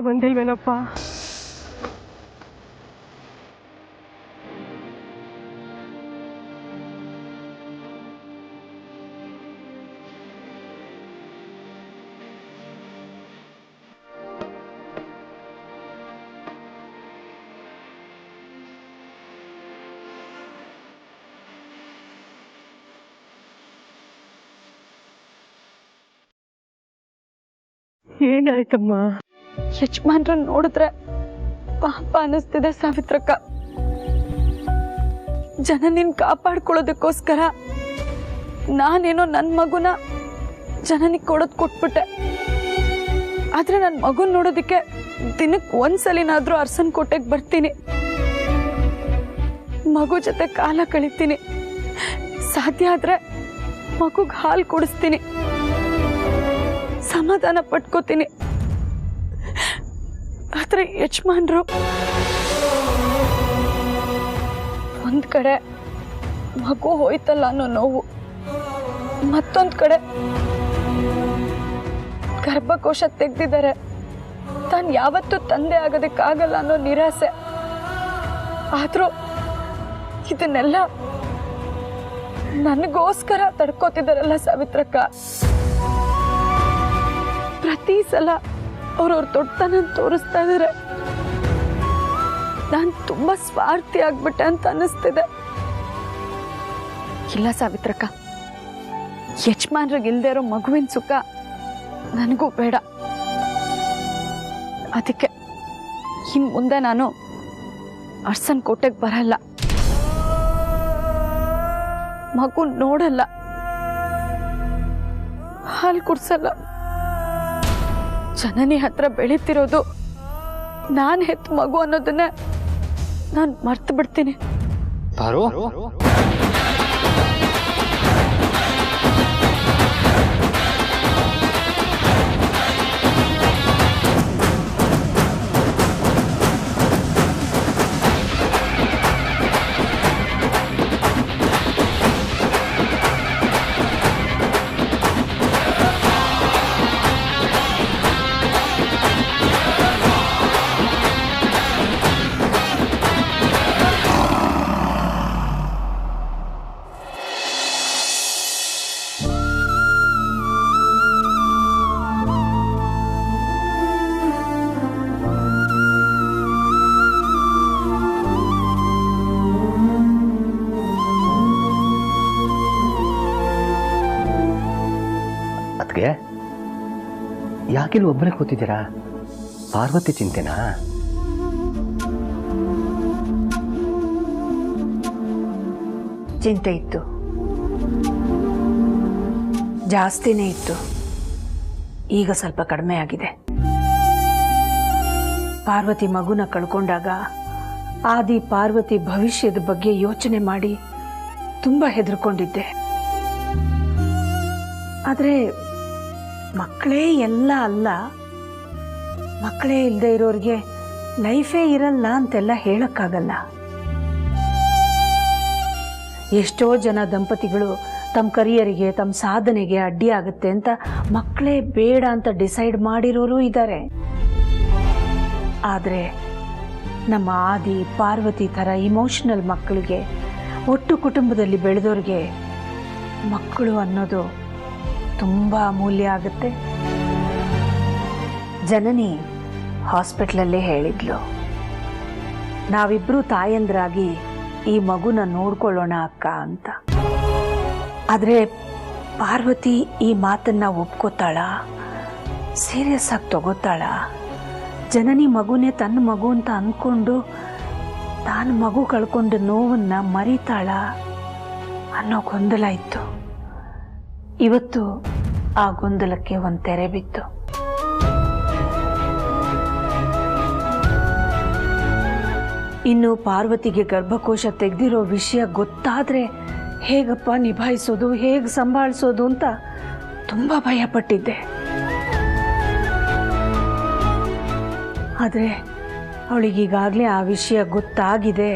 ಬಂದಿಲ್ವೇನಪ್ಪ? ಏನಾಯ್ತಮ್ಮ? ಯಜಮಾನ್ರನ್ನ ನೋಡಿದ್ರೆ ಪಾಪ ಅನಿಸ್ತಿದೆ ಸಾವಿತ್ರಕ್ಕ. ಜನನಿನ್ ಕಾಪಾಡ್ಕೊಳ್ಳೋದಕ್ಕೋಸ್ಕರ ನಾನೇನೋ ನನ್ನ ಮಗುನ ಜನನಿಗೆ ಕೊಟ್ಬಿಟ್ಟೆ. ಆದ್ರೆ ನನ್ನ ಮಗುನ್ ನೋಡೋದಕ್ಕೆ ದಿನಕ್ಕೆ ಒಂದ್ಸಲಿನಾದ್ರೂ ಅರಸನ್ ಕೋಟೆಗೆ ಬರ್ತೀನಿ, ಮಗು ಜೊತೆ ಕಾಲ ಕಳಿತೀನಿ, ಸಾಧ್ಯ ಆದ್ರೆ ಮಗುಗ್ ಹಾಲು ಕುಡಿಸ್ತೀನಿ, ಸಮಾಧಾನ ಪಟ್ಕೋತೀನಿ. ಆದ್ರೆ ಯಜಮಾನ್ರು ಒಂದ್ ಕಡೆ ಮಗು ಹೋಯ್ತಲ್ಲ ಅನ್ನೋ ನೋವು, ಮತ್ತೊಂದ್ ಕಡೆ ಗರ್ಭಕೋಶ ತೆಗ್ದಿದ್ದಾರೆ, ತಾನು ಯಾವತ್ತೂ ತಂದೆ ಆಗೋದಕ್ಕಾಗಲ್ಲ ಅನ್ನೋ ನಿರಾಸೆ. ಆದ್ರೂ ಇದನ್ನೆಲ್ಲ ನನಗೋಸ್ಕರ ತಡ್ಕೋತಿದ್ದಾರಲ್ಲ ಸಾವಿತ್ರಕ್ಕ. ಪ್ರತಿ ಸಲ ಅವ್ರವ್ರ ದೊಡ್ಡತನ ತೋರಿಸ್ತಾ ಇದ್ದಾರೆ. ನಾನು ತುಂಬಾ ಸ್ವಾರ್ಥಿ ಆಗ್ಬಿಟ್ಟೆ ಅಂತ ಅನ್ನಿಸ್ತಿದೆ. ಇಲ್ಲ ಸಾವಿತ್ರಕ್ಕ, ಯಜಮಾನ್ರಿಗೆ ಇಲ್ದೇ ಇರೋ ಮಗುವಿನ ಸುಖ ನನಗೂ ಬೇಡ. ಅದಕ್ಕೆ ಇನ್ ಮುಂದೆ ನಾನು ಅರಸನ್ ಕೋಟೆಗೆ ಬರಲ್ಲ, ಮಗು ನೋಡಲ್ಲ, ಹಾಲು ಕುಡ್ಸಲ್ಲ. ಜನನಿ ಹತ್ರ ಬೆಳೀತಿರೋದು ನಾನು ಹೆತ್ತ ಮಗು ಅನ್ನೋದನ್ನ ನಾನು ಮರ್ತು ಬಿಡ್ತೀನಿ. ಯಾಕಿಲ್ಲಿ ಒಬ್ಬರೇ ಕೂತಿದ್ದೀರಾ? ಪಾರ್ವತಿ ಚಿಂತೆನಾ? ಚಿಂತೆ ಇತ್ತು, ಜಾಸ್ತಿನೇ ಇತ್ತು. ಈಗ ಸ್ವಲ್ಪ ಕಡಿಮೆ ಆಗಿದೆ. ಪಾರ್ವತಿ ಮಗುನ ಕಳ್ಕೊಂಡಾಗ ಆದಿ ಪಾರ್ವತಿ ಭವಿಷ್ಯದ ಬಗ್ಗೆ ಯೋಚನೆ ಮಾಡಿ ತುಂಬ ಹೆದರ್ಕೊಂಡಿದ್ದೆ. ಆದರೆ ಮಕ್ಕಳೇ ಎಲ್ಲ ಅಲ್ಲ, ಮಕ್ಕಳೇ ಇಲ್ಲದೆ ಇರೋರಿಗೆ ಲೈಫೇ ಇರಲ್ಲ ಅಂತೆಲ್ಲ ಹೇಳಕ್ಕಾಗಲ್ಲ. ಎಷ್ಟೋ ಜನ ದಂಪತಿಗಳು ತಮ್ಮ ಕರಿಯರಿಗೆ, ತಮ್ಮ ಸಾಧನೆಗೆ ಅಡ್ಡಿ ಆಗುತ್ತೆ ಅಂತ ಮಕ್ಕಳೇ ಬೇಡ ಅಂತ ಡಿಸೈಡ್ ಮಾಡಿರೋರು ಇದ್ದಾರೆ. ಆದರೆ ನಮ್ಮ ಆದಿ ಪಾರ್ವತಿ ಥರ ಇಮೋಷನಲ್ ಮಕ್ಕಳಿಗೆ, ಒಟ್ಟು ಕುಟುಂಬದಲ್ಲಿ ಬೆಳೆದವ್ರಿಗೆ ಮಕ್ಕಳು ಅನ್ನೋದು ತುಂಬ ಅಮೂಲ್ಯ ಆಗುತ್ತೆ. ಜನನಿ ಹಾಸ್ಪಿಟ್ಲಲ್ಲೇ ಹೇಳಿದ್ಲು, ನಾವಿಬ್ರು ತಾಯಂದ್ರಾಗಿ ಈ ಮಗುನ ನೋಡ್ಕೊಳ್ಳೋಣ ಅಕ್ಕ ಅಂತ. ಆದರೆ ಪಾರ್ವತಿ ಈ ಮಾತನ್ನ ಒಪ್ಕೋತಾಳ? ಸೀರಿಯಸ್ ಆಗಿ ತಗೋತಾಳ? ಜನನಿ ಮಗುನೇ ತನ್ನ ಮಗು ಅಂತ ಅಂದ್ಕೊಂಡು ತಾನು ಮಗು ಕಳ್ಕೊಂಡ ನೋವನ್ನ ಮರಿತಾಳ ಅನ್ನೋ ಗೊಂದಲ ಇತ್ತು. ಇವತ್ತು ಆ ಗೊಂದಲಕ್ಕೆ ಒಂದು ತೆರೆ ಬಿತ್ತು. ಇನ್ನು ಪಾರ್ವತಿಗೆ ಗರ್ಭಕೋಶ ತೆಗೆದಿರೋ ವಿಷಯ ಗೊತ್ತಾದ್ರೆ ಹೇಗಪ್ಪ ನಿಭಾಯಿಸೋದು, ಹೇಗೆ ಸಂಭಾಳಿಸೋದು ಅಂತ ತುಂಬ ಭಯಪಟ್ಟಿದ್ದೆ. ಆದರೆ ಅವಳಿಗೀಗಾಗಲೇ ಆ ವಿಷಯ ಗೊತ್ತಾಗಿದೆ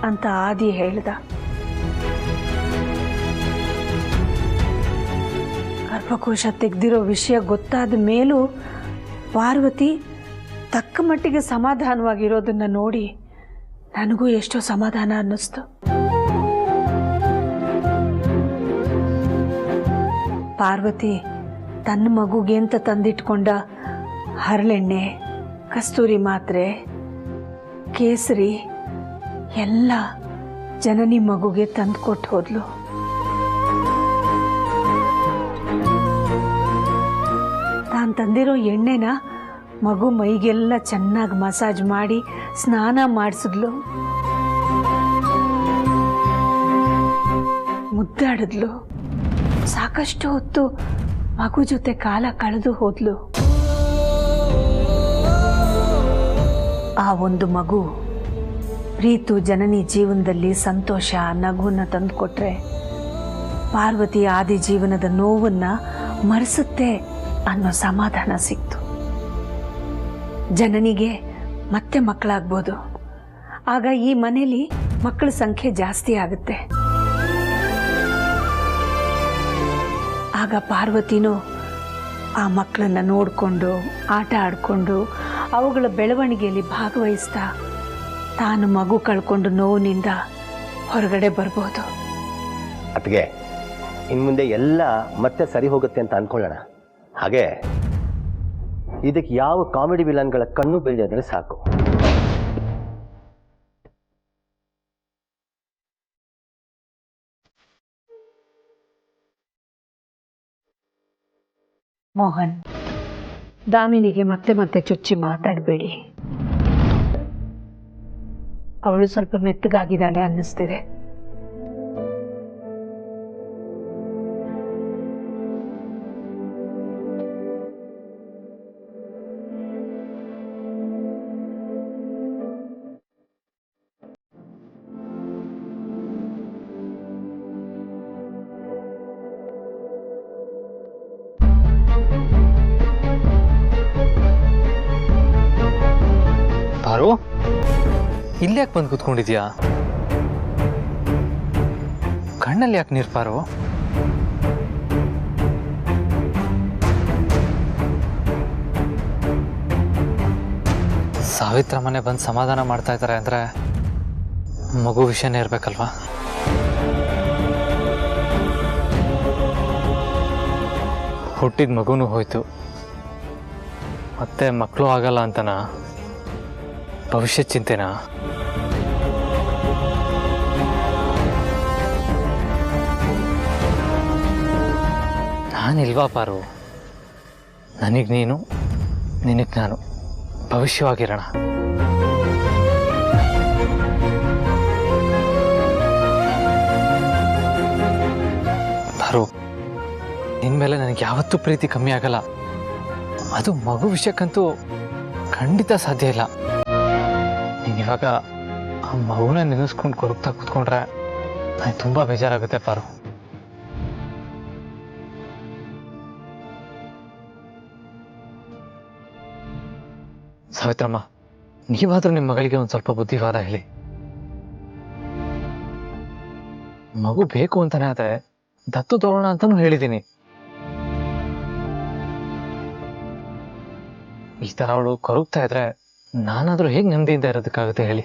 ಅಂತ ಆದಿ ಹೇಳ್ದ. ಗರ್ಭಕೋಶ ತೆಗೆದಿರೋ ವಿಷಯ ಗೊತ್ತಾದ ಮೇಲೂ ಪಾರ್ವತಿ ತಕ್ಕ ಮಟ್ಟಿಗೆ ಸಮಾಧಾನವಾಗಿರೋದನ್ನ ನೋಡಿ ನನಗೂ ಎಷ್ಟೋ ಸಮಾಧಾನ ಅನ್ನಿಸ್ತು. ಪಾರ್ವತಿ ತನ್ನ ಮಗುಗೆ ಅಂತ ತಂದಿಟ್ಕೊಂಡ ಹರಳೆಣ್ಣೆ, ಕಸ್ತೂರಿ ಮಾತ್ರೆ, ಕೇಸರಿ ಎಲ್ಲ ಜನನಿ ಮಗುಗೆ ತಂದು ಕೊಟ್ಟು ಹೋದ್ಲು. ತಾನು ತಂದಿರೋ ಎಣ್ಣೆನ ಮಗು ಮೈಗೆಲ್ಲ ಚೆನ್ನಾಗಿ ಮಸಾಜ್ ಮಾಡಿ ಸ್ನಾನ ಮಾಡಿಸಿದ್ಲು, ಮುದ್ದಾಡಿದ್ಲು. ಸಾಕಷ್ಟು ಹೊತ್ತು ಮಗು ಜೊತೆ ಕಾಲ ಕಳೆದು ಹೋದ್ಲು. ಆ ಒಂದು ಮಗು ಪ್ರೀತು ಜನನಿ ಜೀವನದಲ್ಲಿ ಸಂತೋಷ, ನಗುವನ್ನ ತಂದುಕೊಟ್ರೆ ಪಾರ್ವತಿ ಆದಿ ಜೀವನದ ನೋವನ್ನ ಮರೆಸುತ್ತೆ ಅನ್ನೋ ಸಮಾಧಾನ ಸಿಕ್ತು. ಜನನಿಗೆ ಮತ್ತೆ ಮಕ್ಕಳಾಗ್ಬೋದು. ಆಗ ಈ ಮನೇಲಿ ಮಕ್ಕಳ ಸಂಖ್ಯೆ ಜಾಸ್ತಿ ಆಗುತ್ತೆ. ಆಗ ಪಾರ್ವತಿನೂ ಆ ಮಕ್ಕಳನ್ನ ನೋಡಿಕೊಂಡು ಆಟ ಆಡಿಕೊಂಡು ಅವುಗಳ ಬೆಳವಣಿಗೆಯಲ್ಲಿ ಭಾಗವಹಿಸ್ತಾ ತಾನು ಮಗು ಕಳ್ಕೊಂಡು ನೋವಿನಿಂದ ಹೊರಗಡೆ ಬರ್ಬೋದು. ಅದಕ್ಕೆ ಇನ್ನು ಮುಂದೆ ಎಲ್ಲ ಮತ್ತೆ ಸರಿ ಹೋಗುತ್ತೆ ಅಂತ ಅನ್ಕೊಳ್ಳೋಣ. ಹಾಗೆ ಇದಕ್ಕೆ ಯಾವ ಕಾಮಿಡಿ ವಿಲನ್ಗಳ ಕಣ್ಣು ಬೀಳದ್ರೆ ಸಾಕು. ಮೋಹನ್, ದಾಮಿನಿಗೆ ಮತ್ತೆ ಮತ್ತೆ ಚುಚ್ಚಿ ಮಾತಾಡಬೇಡಿ. ಅವಳು ಸ್ವಲ್ಪ ಮೆತ್ತಗಾಗಿದ್ದಾಳೆ ಅನ್ನಿಸ್ತಿದೆ. ಪಾರು, ಇಲ್ಲಿ ಯಾಕೆ ಬಂದು ಕೂತ್ಕೊಂಡಿದ್ಯಾ? ಕಣ್ಣಲ್ಲಿ ಯಾಕೆ ನೀರು ಪಾರು? ಸಾವಿತ್ರ ಮನೆ ಬಂದು ಸಮಾಧಾನ ಮಾಡ್ತಾ ಇದ್ದಾರೆ ಅಂದ್ರೆ ಮಗು ವಿಷಯನೇ ಇರ್ಬೇಕಲ್ವಾ? ಹುಟ್ಟಿದ ಮಗುನೂ ಹೋಯ್ತು, ಮತ್ತೆ ಮಕ್ಕಳು ಆಗಲ್ಲ ಅಂತನಾ? ಭವಿಷ್ಯ ಚಿಂತೆನಾ? ನಾನಿಲ್ವಾ ಪಾರು? ನನಗೆ ನೀನು, ನಿನಗೆ ನಾನು, ಭವಿಷ್ಯವಾಗಿರೋಣ. ಪಾರು, ನಿನ್ನ ಮೇಲೆ ನನಗೆ ಯಾವತ್ತೂ ಪ್ರೀತಿ ಕಮ್ಮಿ ಆಗಲ್ಲ. ಅದು ಮಗು ವಿಷಯಕ್ಕಂತೂ ಖಂಡಿತ ಸಾಧ್ಯ ಇಲ್ಲ. ನೀನಿವಾಗ ಆ ಮಗುನ ನೆನೆಸ್ಕೊಂಡು ಕೊರಗ್ತಾ ಕೂತ್ಕೊಂಡ್ರೆ ನನಗೆ ತುಂಬ ಬೇಜಾರಾಗುತ್ತೆ ಪಾರು. ಸಾವಿತ್ರಮ್ಮ, ನೀವಾದ್ರೂ ನಿಮ್ಮ ಮಗಳಿಗೆ ಒಂದು ಸ್ವಲ್ಪ ಬುದ್ಧಿವಾದ ಹೇಳಿ. ಮಗು ಬೇಕು ಅಂತಾನೆ ಆದ್ರೆ ದತ್ತು ತಗೋಣ ಅಂತಾನು ಹೇಳಿದ್ದೀನಿ. ಈ ತರ ಅವಳು ಕೊರಗ್ತಾ ಇದ್ರೆ ನಾನಾದ್ರೂ ಹೇಗೆ ನೆಮ್ಮದಿಯಿಂದ ಇರೋದಕ್ಕಾಗುತ್ತೆ ಹೇಳಿ?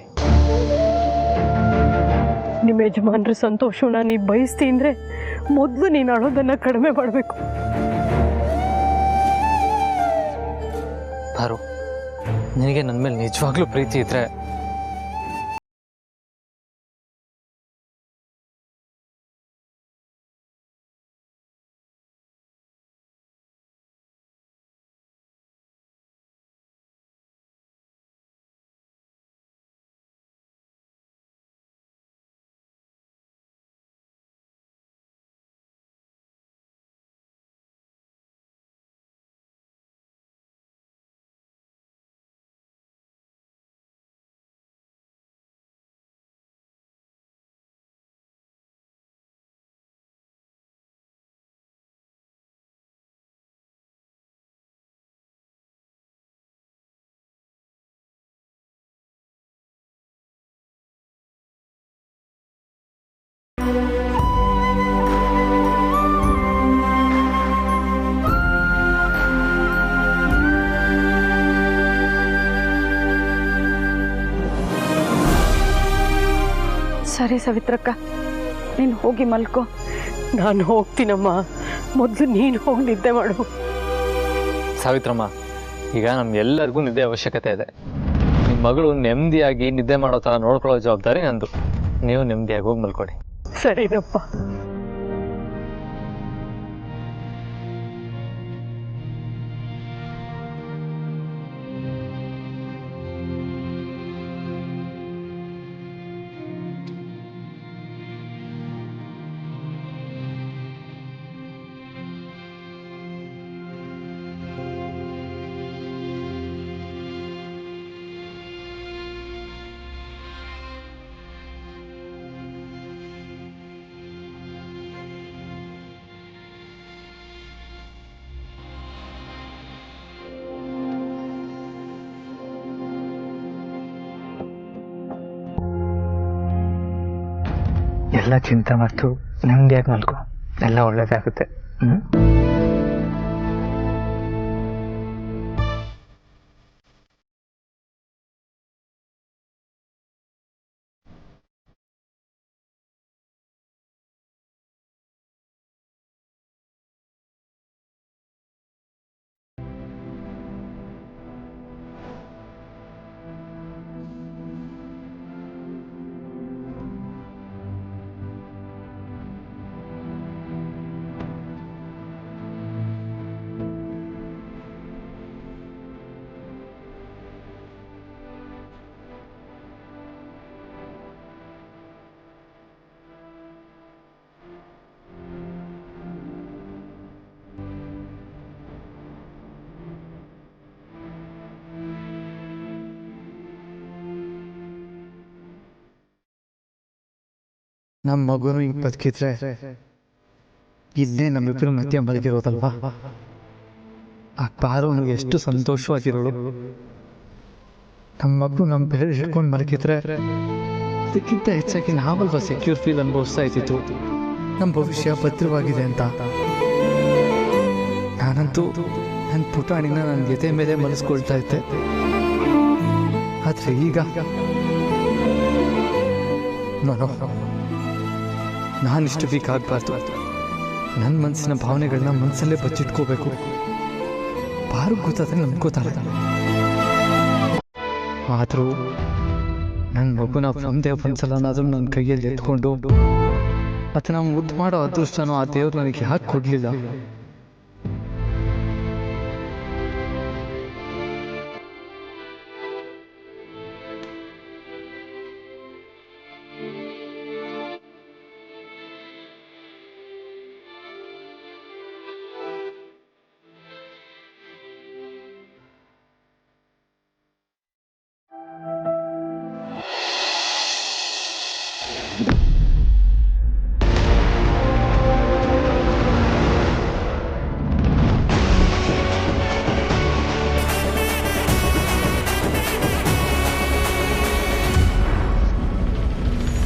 ನಿಮ್ಮ ಯಜಮಾನ್ರ ಸಂತೋಷನ ನೀ ಬಯಸ್ತಿ ಅಂದ್ರೆ ಮೊದಲು ನೀನು ಅಳೋದನ್ನ ಕಡಿಮೆ ಮಾಡಬೇಕು. ಪಾರು, ನಿನಗೆ ನನ್ನ ಮೇಲೆ ನಿಜವಾಗ್ಲೂ ಪ್ರೀತಿ ಇದ್ರೆ ಸರಿ ಸವಿತ್ರಕ್ಕ, ನೀನು ಹೋಗಿ ಮಲ್ಕೋ. ನಾನು ಹೋಗ್ತೀನಮ್ಮ, ಮೊದಲು ನೀನು ಹೋಗಿ ನಿದ್ದೆ ಮಾಡು. ಸಾವಿತ್ರಮ್ಮ, ಈಗ ನಮ್ಗೆಲ್ಲರಿಗೂ ನಿದ್ದೆ ಅವಶ್ಯಕತೆ ಇದೆ. ನಿಮ್ಮ ಮಗಳು ನೆಮ್ಮದಿಯಾಗಿ ನಿದ್ದೆ ಮಾಡೋ ಥರ ನೋಡ್ಕೊಳ್ಳೋ ಜವಾಬ್ದಾರಿ ನಂದು. ನೀವು ನೆಮ್ಮದಿಯಾಗಿ ಹೋಗಿ ಮಲ್ಕೊಡಿ. ಸರಿನಪ್ಪ. ಎಲ್ಲ ಚಿಂತೆ ಮತ್ತು ನೆಮ್ಮದಿಯಾಗಿ ಮಲ್ಕೊ, ಎಲ್ಲ ಒಳ್ಳೇದಾಗುತ್ತೆ. ನಮ್ಮ ಮಗುನು ಹಿಂಗೆ ಬದುಕಿದ್ರೆ ಇಲ್ಲೇ ನಮ್ಮಿಬ್ಬರು ಮಧ್ಯ ಬದುಕಿರೋದಲ್ವಾ? ಆ ಪಾರುನಿಗೆ ಎಷ್ಟು ಸಂತೋಷವಾಗಿರೋಳು. ನಮ್ಮ ಮಗು ನಮ್ಮ ಬೇರೆ ಹಿಡ್ಕೊಂಡು ಮಲಗಿದ್ರೆ ಅದಕ್ಕಿಂತ ಹೆಚ್ಚಾಗಿ ನಾವಲ್ವಾ ಸೆಕ್ಯೂರ್ ಫೀಲ್ ಅನುಭವಿಸ್ತಾ ಇದ್ದಿತ್ತು, ನಮ್ಮ ಭವಿಷ್ಯ ಭದ್ರವಾಗಿದೆ ಅಂತ. ನಾನಂತೂ ನನ್ನ ಪುಟಾಣಿನ ನನ್ನ ಎದೆ ಮೇಲೆ ಮನಸ್ಕೊಳ್ತಾ ಇದ್ದೆ. ಆದರೆ ಈಗ ನಾನಿಷ್ಟು ವೀಕ್ ಆಗಬಾರ್ದು. ನನ್ನ ಮನಸ್ಸಿನ ಭಾವನೆಗಳನ್ನ ಮನಸ್ಸಲ್ಲೇ ಬಚ್ಚಿಟ್ಕೋಬೇಕು. ಪಾರು ಗೊತ್ತಾದ್ರೆ ನಂಬ್ಕೋತಾಳೆ. ಆದರೂ ನನ್ನ ಮಗುನ ಒಂದೇ ಒಂದ್ಸಲನಾದ್ರೂ ನನ್ನ ಕೈಯಲ್ಲಿ ಎತ್ಕೊಂಡು ಅದನ್ನ ಮುದ್ದು ಮಾಡೋ ಅದೃಷ್ಟನೋ ಆ ದೇವ್ರು ನನಗೆ ಯಾಕೆ ಕೊಡಲಿಲ್ಲ?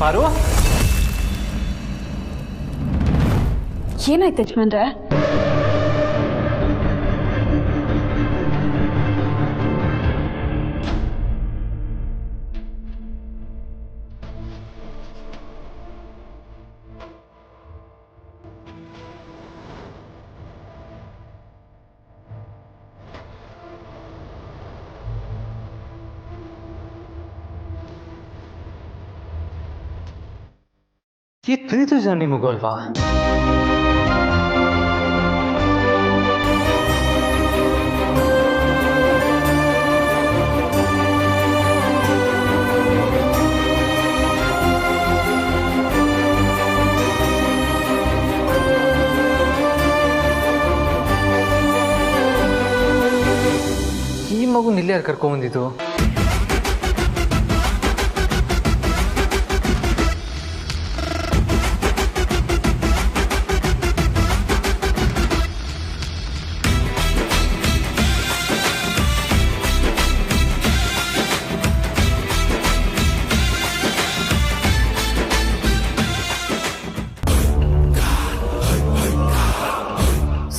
ಪಾರು, ಏನಾಯ್ತು ಯಜಮಾನ್ರೆ? ಈ ಪ್ರೀತಿ ಜನ ನಿಮಗೂ ಅಲ್ವಾ? ಈ ಮಗು ನಿಲ್ಲಿ ಯಾರು ಕರ್ಕೊಂಡ್ಬಂದಿದ್ದು?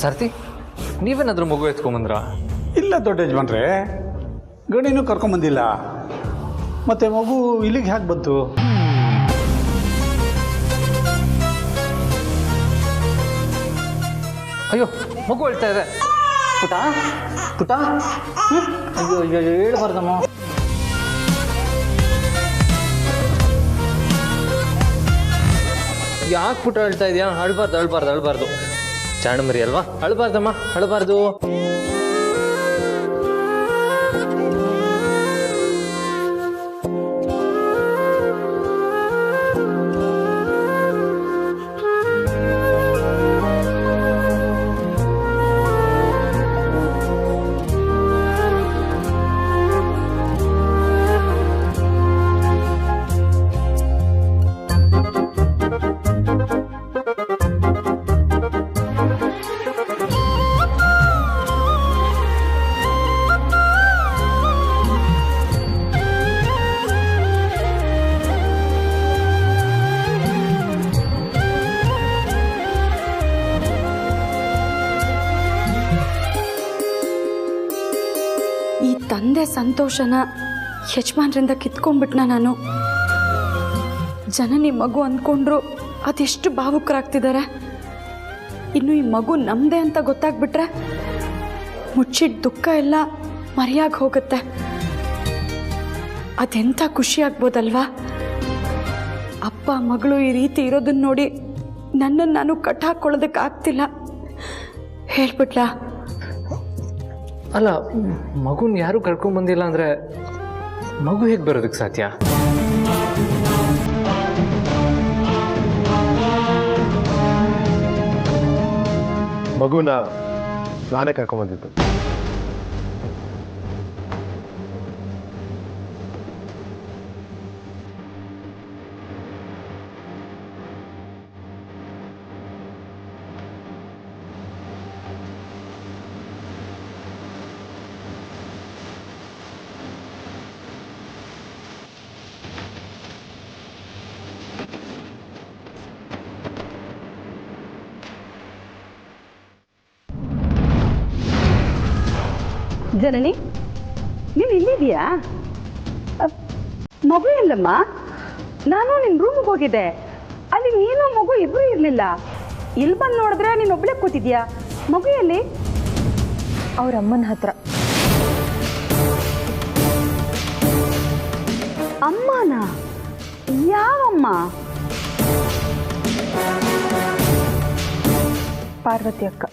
ಸರ್ತಿ, ನೀವೇನಾದ್ರೂ ಮಗು ಎತ್ಕೊಂಬಂದ್ರ? ಇಲ್ಲ ದೊಡ್ಡ ಯಜಮಾನ್ರೆ, ಗಣಿನೂ ಕರ್ಕೊಂಬಂದಿಲ್ಲ. ಮತ್ತೆ ಮಗು ಇಲ್ಲಿಗೆ ಹೇಗೆ ಬಂತು? ಅಯ್ಯೋ ಮಗು ಹೇಳ್ತಾ ಇದೆ. ಪುಟ ಪುಟ ಅಯ್ಯೋ ಅಯ್ಯೋ ಹೇಳ್ಬಾರ್ದಮ್ಮ. ಯಾಕೆ ಪುಟ ಹೇಳ್ತಾ ಇದೆಯಾ? ಅಳ್ಬಾರ್ದು ಚಾಣಮರಿ ಅಲ್ವಾ? ಅಳ್ಬಾರ್ದಮ್ಮ, ಅಳ್ಬಾರ್ದು. ಈ ತಂದೆ ಸಂತೋಷನ ಯಜಮಾನ್ರಿಂದ ಕಿತ್ಕೊಂಡ್ಬಿಟ್ನ ನಾನು. ಜನನಿ ಮಗು ಅಂದ್ಕೊಂಡ್ರು ಅದೆಷ್ಟು ಭಾವುಕರಾಗ್ತಿದ್ದಾರೆ. ಇನ್ನು ಈ ಮಗು ನಮ್ಮದೇ ಅಂತ ಗೊತ್ತಾಗ್ಬಿಟ್ರೆ ಮುಚ್ಚಿಟ್ಟು ದುಃಖ ಎಲ್ಲ ಮರೆಯಾಗಿ ಹೋಗುತ್ತೆ. ಅದೆಂಥ ಖುಷಿ ಆಗ್ಬೋದಲ್ವಾ? ಅಪ್ಪ ಮಗಳು ಈ ರೀತಿ ಇರೋದನ್ನ ನೋಡಿ ನನ್ನನ್ನು ನಾನು ಕಟ್ಟಾಕೊಳ್ಳೋದಕ್ಕಾಗ್ತಿಲ್ಲ. ಹೇಳ್ಬಿಟ್ಲಾ? ಅಲ್ಲ, ಮಗುನ ಯಾರು ಕರ್ಕೊಂಡ್ ಬಂದಿಲ್ಲ ಅಂದ್ರೆ ಮಗು ಹೇಗೆ ಬರೋದಕ್ಕೆ ಸಾಧ್ಯ? ಮಗುನ ನಾನೇ ಕರ್ಕೊಂಡ್ಬಂದಿದ್ದು. ಜನನಿ, ನೀನು ಇಲ್ಲಿದೆಯಾ? ಮಗು ಎಲ್ಲಮ್ಮ? ನಾನು ನಿನ್ನ ರೂಮಿಗೆ ಹೋಗಿದ್ದೆ, ಅಲ್ಲಿ ನೀನು ಮಗು ಇಬ್ಬರು ಇರಲಿಲ್ಲ. ಇಲ್ಲಿ ಬಂದು ನೋಡಿದ್ರೆ ನೀನು ಒಬ್ಬಳೇ ಕೂತಿದ್ಯಾ. ಮಗು ಎಲ್ಲಿ? ಅವ್ರ ಅಮ್ಮನ ಹತ್ರ. ಅಮ್ಮನ? ಯಾವಮ್ಮ? ಪಾರ್ವತಿ ಅಕ್ಕ.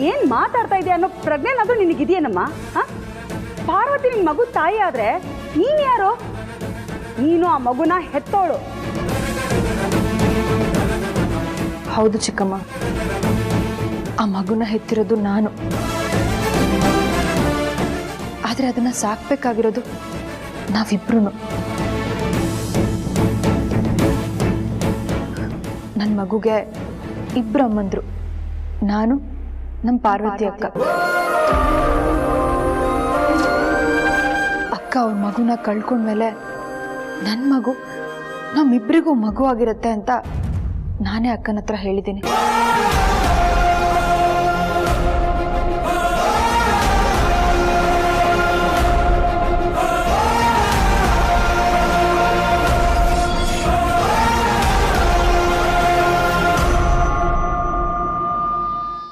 ಏನ್ ಮಾತಾಡ್ತಾ ಇದೆಯಾ ಅನ್ನೋ ಪ್ರಜ್ಞೆನಾದ್ರೂ ನಿನಗಿದೆಯೇನಮ್ಮ? ಪಾರ್ವತಿ ನಿನ್ ಮಗು ತಾಯಿ ಆದ್ರೆ ನೀನ್ ಯಾರು? ನೀನು ಆ ಮಗುನ ಹೆತ್ತೋಳು. ಹೌದು ಚಿಕ್ಕಮ್ಮ, ಆ ಮಗುನ ಹೆತ್ತಿರೋದು ನಾನು. ಆದ್ರೆ ಅದನ್ನ ಸಾಕ್ಬೇಕಾಗಿರೋದು ನಾವಿಬ್ರು. ನನ್ನ ಮಗುಗೆ ಇಬ್ರು ಅಮ್ಮಂದ್ರು, ನಾನು, ನಮ್ಮ ಪಾರ್ವತಿ ಅಕ್ಕ. ಅಕ್ಕ ಅವ್ರ ಮಗುನ ಕಳ್ಕೊಂಡ್ಮೇಲೆ ನನ್ನ ಮಗು ನಮ್ಮಿಬ್ಬರಿಗೂ ಮಗು ಆಗಿರುತ್ತೆ ಅಂತ ನಾನೇ ಅಕ್ಕನ ಹತ್ರ ಹೇಳಿದ್ದೀನಿ.